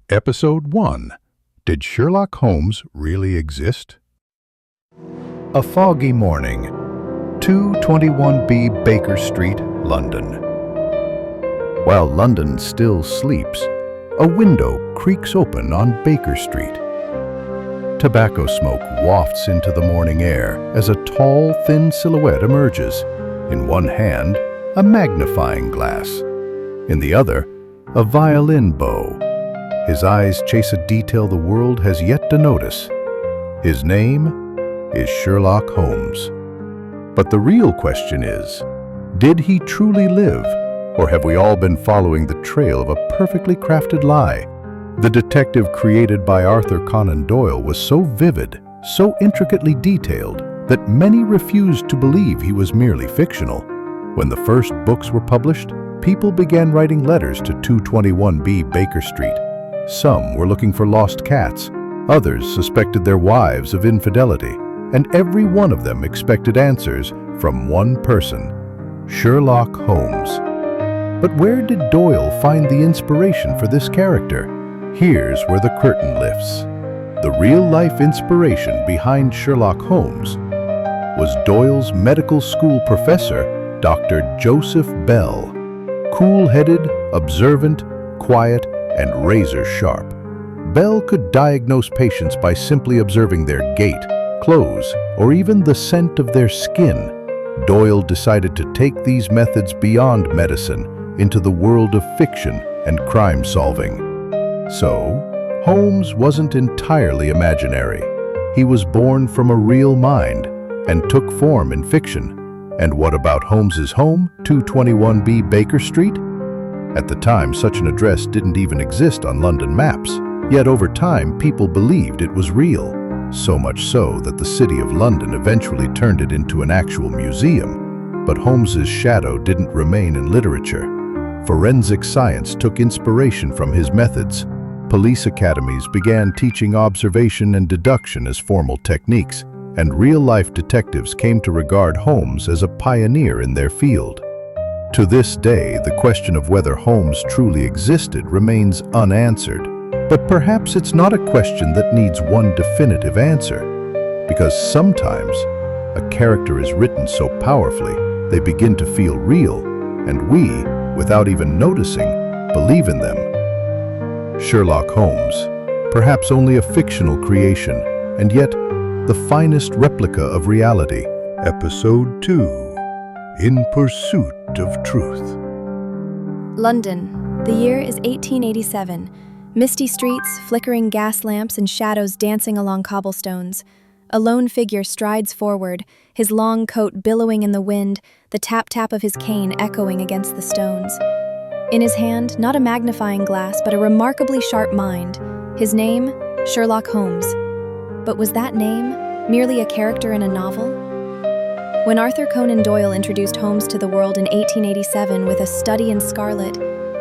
Episode 1. Did Sherlock Holmes really exist? A foggy morning, 221B Baker Street, London. While London still sleeps, a window creaks open on Baker Street. Tobacco smoke wafts into the morning air as a tall, thin silhouette emerges. In one hand, a magnifying glass. In the other, a violin bow. His eyes chase a detail the world has yet to notice. His name is Sherlock Holmes. But the real question is, did he truly live, or have we all been following the trail of a perfectly crafted lie? The detective created by Arthur Conan Doyle was so vivid, so intricately detailed, that many refused to believe he was merely fictional. When the first books were published, people began writing letters to 221B Baker Street. Some were looking for lost cats, others suspected their wives of infidelity, and every one of them expected answers from one person, Sherlock Holmes. But where did Doyle find the inspiration for this character? Here's where the curtain lifts. The real-life inspiration behind Sherlock Holmes was Doyle's medical school professor, Dr. Joseph Bell. Cool-headed, observant, quiet, and razor-sharp, Bell could diagnose patients by simply observing their gait, clothes, or even the scent of their skin. Doyle decided to take these methods beyond medicine into the world of fiction and crime-solving. So, Holmes wasn't entirely imaginary. He was born from a real mind and took form in fiction. And what about Holmes's home, 221B Baker Street? At the time, such an address didn't even exist on London maps. Yet over time, people believed it was real. So much so that the City of London eventually turned it into an actual museum. But Holmes's shadow didn't remain in literature. Forensic science took inspiration from his methods. Police academies began teaching observation and deduction as formal techniques, and real-life detectives came to regard Holmes as a pioneer in their field. To this day, the question of whether Holmes truly existed remains unanswered. But perhaps it's not a question that needs one definitive answer, because sometimes a character is written so powerfully they begin to feel real, and we, without even noticing, believe in them. Sherlock Holmes, perhaps only a fictional creation, and yet the finest replica of reality. Episode 2. In Pursuit of Truth. London. The year is 1887. Misty streets, flickering gas lamps, and shadows dancing along cobblestones. A lone figure strides forward, his long coat billowing in the wind, the tap-tap of his cane echoing against the stones. In his hand, not a magnifying glass, but a remarkably sharp mind. His name, Sherlock Holmes. But was that name merely a character in a novel? When Arthur Conan Doyle introduced Holmes to the world in 1887 with A Study in Scarlet,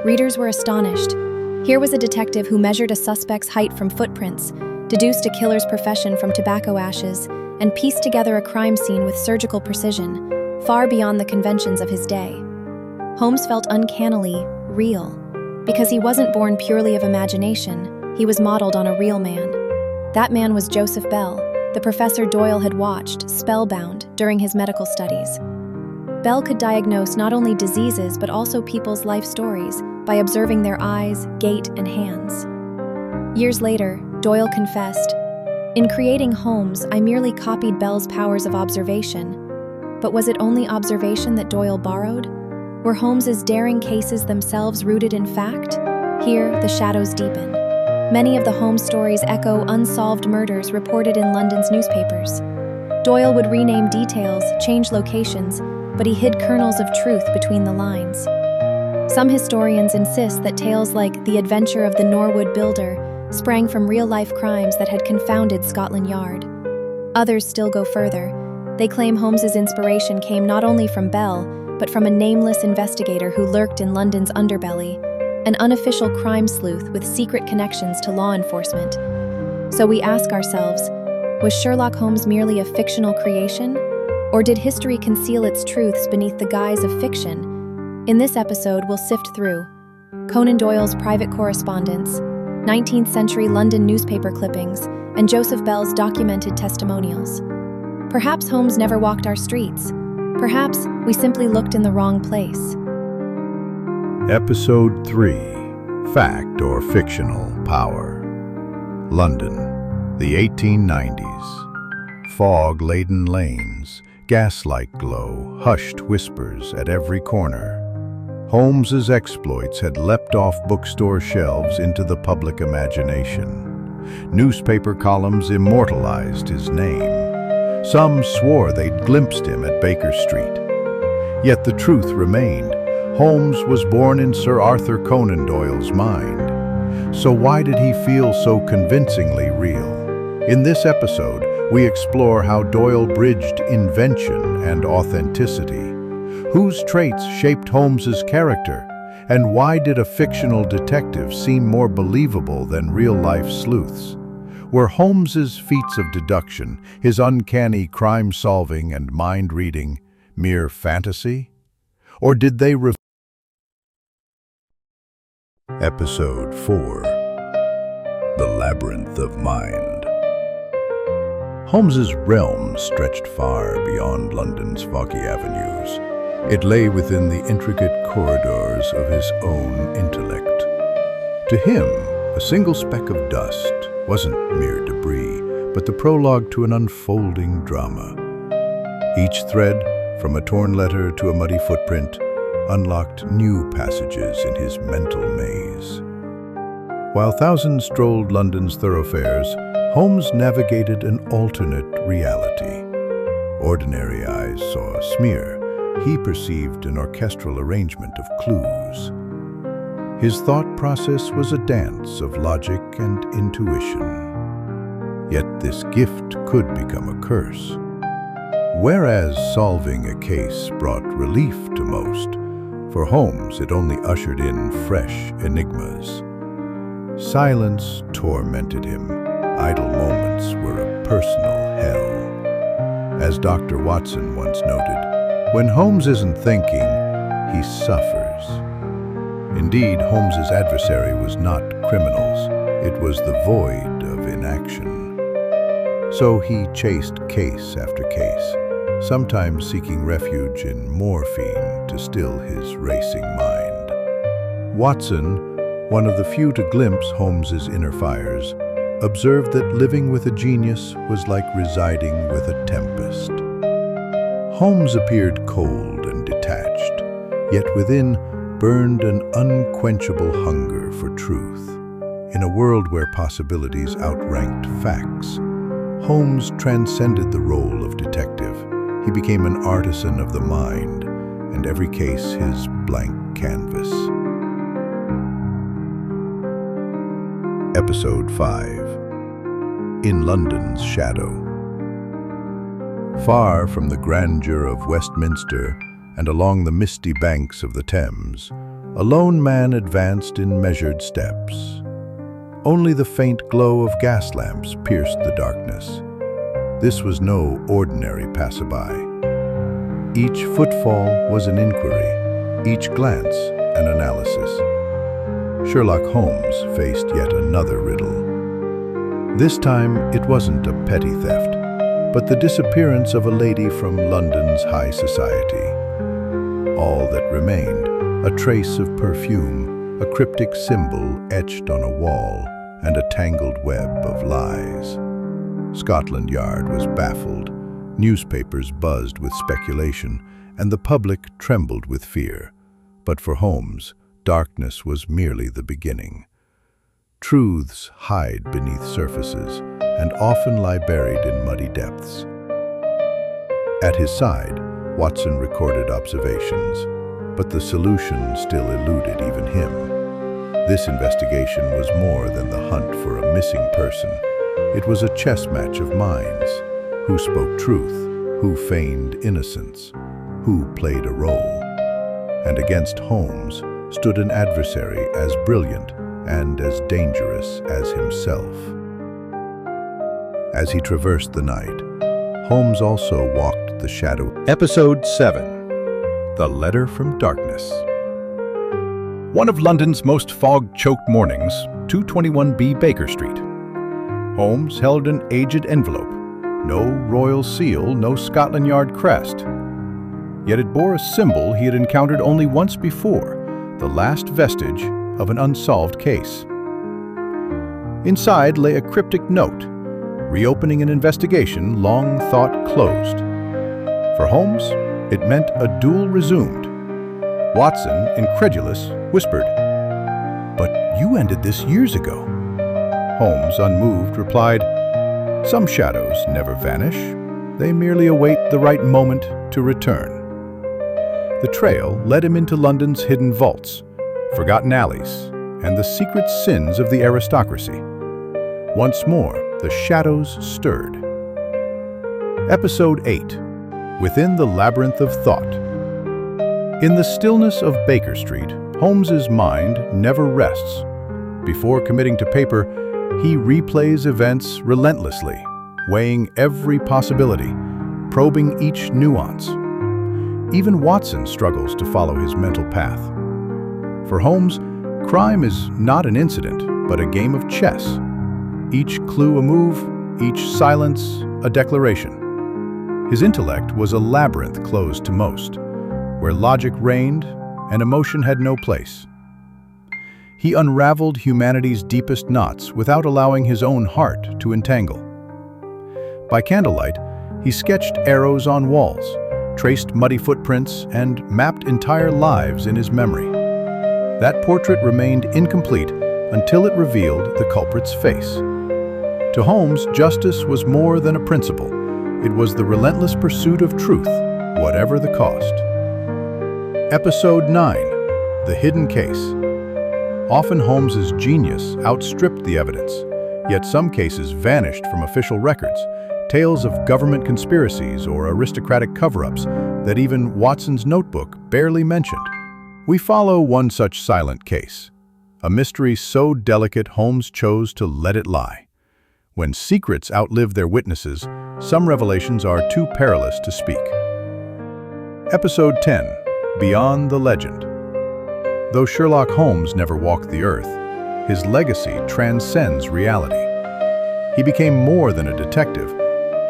readers were astonished. Here was a detective who measured a suspect's height from footprints, deduced a killer's profession from tobacco ashes, and pieced together a crime scene with surgical precision, far beyond the conventions of his day. Holmes felt uncannily real. Because he wasn't born purely of imagination, he was modeled on a real man. That man was Joseph Bell, the professor Doyle had watched, spellbound, during his medical studies. Bell could diagnose not only diseases but also people's life stories by observing their eyes, gait, and hands. Years later, Doyle confessed, "In creating Holmes, I merely copied Bell's powers of observation." But was it only observation that Doyle borrowed? Were Holmes's daring cases themselves rooted in fact? Here, the shadows deepen. Many of the Holmes stories echo unsolved murders reported in London's newspapers. Doyle would rename details, change locations, but he hid kernels of truth between the lines. Some historians insist that tales like The Adventure of the Norwood Builder sprang from real-life crimes that had confounded Scotland Yard. Others still go further. They claim Holmes's inspiration came not only from Bell, but from a nameless investigator who lurked in London's underbelly, an unofficial crime sleuth with secret connections to law enforcement. So we ask ourselves, was Sherlock Holmes merely a fictional creation? Or did history conceal its truths beneath the guise of fiction? In this episode, we'll sift through Conan Doyle's private correspondence, 19th century London newspaper clippings, and Joseph Bell's documented testimonials. Perhaps Holmes never walked our streets. Perhaps we simply looked in the wrong place. Episode 3: Fact or Fictional Power. London, the 1890s. Fog-laden lanes, gaslight glow, hushed whispers at every corner. Holmes's exploits had leapt off bookstore shelves into the public imagination. Newspaper columns immortalized his name. Some swore they'd glimpsed him at Baker Street. Yet the truth remained. Holmes was born in Sir Arthur Conan Doyle's mind. So why did he feel so convincingly real? In this episode, we explore how Doyle bridged invention and authenticity. Whose traits shaped Holmes's character? And why did a fictional detective seem more believable than real-life sleuths? Were Holmes's feats of deduction, his uncanny crime-solving and mind-reading, mere fantasy? Or did they Episode 4: The Labyrinth of Mind. Holmes's realm stretched far beyond London's foggy avenues. It lay within the intricate corridors of his own intellect. To him, a single speck of dust wasn't mere debris, but the prologue to an unfolding drama. Each thread, from a torn letter to a muddy footprint, unlocked new passages in his mental maze. While thousands strolled London's thoroughfares, Holmes navigated an alternate reality. Ordinary eyes saw a smear. He perceived an orchestral arrangement of clues. His thought process was a dance of logic and intuition. Yet this gift could become a curse. Whereas solving a case brought relief to most, for Holmes it only ushered in fresh enigmas. Silence tormented him. Idle moments were a personal hell. As Dr. Watson once noted, when Holmes isn't thinking, he suffers. Indeed, Holmes's adversary was not criminals. It was the void of inaction. So he chased case after case, sometimes seeking refuge in morphine to still his racing mind. Watson, one of the few to glimpse Holmes's inner fires, observed that living with a genius was like residing with a tempest. Holmes appeared cold and detached, yet within burned an unquenchable hunger for truth. In a world where possibilities outranked facts, Holmes transcended the role of detective. He became an artisan of the mind, and every case his blank canvas. Episode 5: In London's Shadow. Far from the grandeur of Westminster and along the misty banks of the Thames, a lone man advanced in measured steps. Only the faint glow of gas lamps pierced the darkness. This was no ordinary passerby. Each footfall was an inquiry, each glance an analysis. Sherlock Holmes faced yet another riddle. This time it wasn't a petty theft, but the disappearance of a lady from London's high society. All that remained, a trace of perfume, a cryptic symbol etched on a wall, and a tangled web of lies. Scotland Yard was baffled, newspapers buzzed with speculation, and the public trembled with fear. But for Holmes, darkness was merely the beginning. Truths hide beneath surfaces and often lie buried in muddy depths. At his side, Watson recorded observations, but the solution still eluded even him. This investigation was more than the hunt for a missing person. It was a chess match of minds. Who spoke truth? Who feigned innocence? Who played a role? And against Holmes stood an adversary as brilliant and as dangerous as himself. As he traversed the night, Holmes also walked the shadow. Episode 7: The Letter from Darkness. One of London's most fog-choked mornings, 221B Baker Street. Holmes held an aged envelope. No royal seal, no Scotland Yard crest. Yet it bore a symbol he had encountered only once before, the last vestige of an unsolved case. Inside lay a cryptic note, reopening an investigation long thought closed. For Holmes, it meant a duel resumed. Watson, incredulous, whispered, "But you ended this years ago." Holmes, unmoved, replied, "Some shadows never vanish. They merely await the right moment to return." The trail led him into London's hidden vaults, forgotten alleys, and the secret sins of the aristocracy. Once more, the shadows stirred. Episode 8. Within the Labyrinth of Thought. In the stillness of Baker Street, Holmes's mind never rests. Before committing to paper, he replays events relentlessly, weighing every possibility, probing each nuance. Even Watson struggles to follow his mental path. For Holmes, crime is not an incident, but a game of chess. Each clue a move, each silence a declaration. His intellect was a labyrinth closed to most, where logic reigned and emotion had no place. He unraveled humanity's deepest knots without allowing his own heart to entangle. By candlelight, he sketched arrows on walls, traced muddy footprints, and mapped entire lives in his memory. That portrait remained incomplete until it revealed the culprit's face. To Holmes, justice was more than a principle. It was the relentless pursuit of truth, whatever the cost. Episode 9. The Hidden Case. Often Holmes's genius outstripped the evidence, yet some cases vanished from official records, tales of government conspiracies or aristocratic cover-ups that even Watson's notebook barely mentioned. We follow one such silent case, a mystery so delicate Holmes chose to let it lie. When secrets outlive their witnesses, some revelations are too perilous to speak. Episode 10. Beyond the Legend. Though Sherlock Holmes never walked the earth, his legacy transcends reality. He became more than a detective.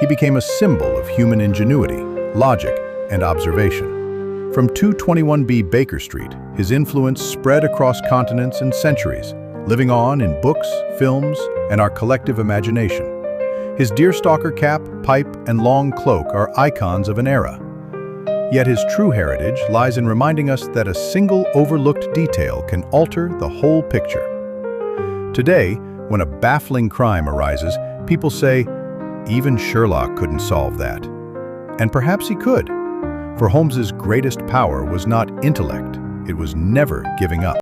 He became a symbol of human ingenuity, logic, and observation. From 221B Baker Street, his influence spread across continents and centuries, living on in books, films, and our collective imagination. His deerstalker cap, pipe, and long cloak are icons of an era. Yet his true heritage lies in reminding us that a single overlooked detail can alter the whole picture. Today, when a baffling crime arises, people say, "Even Sherlock couldn't solve that." And perhaps he could. For Holmes's greatest power was not intellect, it was never giving up.